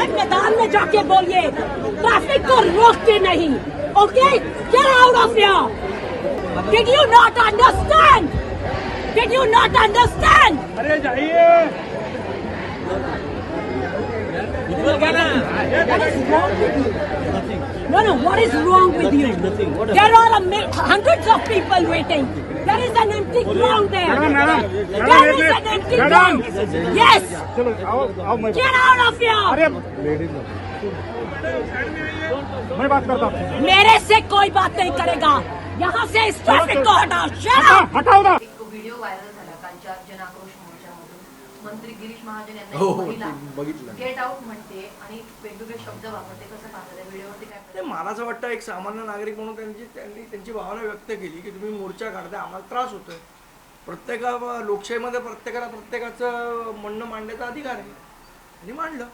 है मैदान में जाके बोलिए, ट्रैफिक को रोकते नहीं। Okay, get out of here. Did you not understand? Did you not understand? अरे जाइए। No, what is wrong with you? There are hundreds of people waiting. There is an empty ground there. There is an empty ground. Yes. चलो आओ आओ मैं Get out of here. अरे मैं बात करता हूँ। मेरे से कोई बात नहीं करेगा। यहाँ से इस ट्रैफिक को हटाओ। Shut up. हटाओ ना। एक व्हिडिओ व्हायरल झाला कालच्या जनाक्रोश मोर्चामधून मंत्री गिरीश महाजन यांना हो, एक महिला बघितलं. गेट आउट म्हणते आणि वेगवेगळे शब्द वापरते. कसं पाहता त्या व्हिडिओवरती काय नाही, मला असं वाटतं एक सामान्य नागरिक म्हणून त्यांनी त्यांची भावना व्यक्त केली की तुम्ही मोर्चा काढताय, आम्हाला त्रास होतोय. लोकशाहीमध्ये प्रत्येकाला प्रत्येकाचं म्हणणं मांडण्याचा अधिकार आहे आणि मांडलं.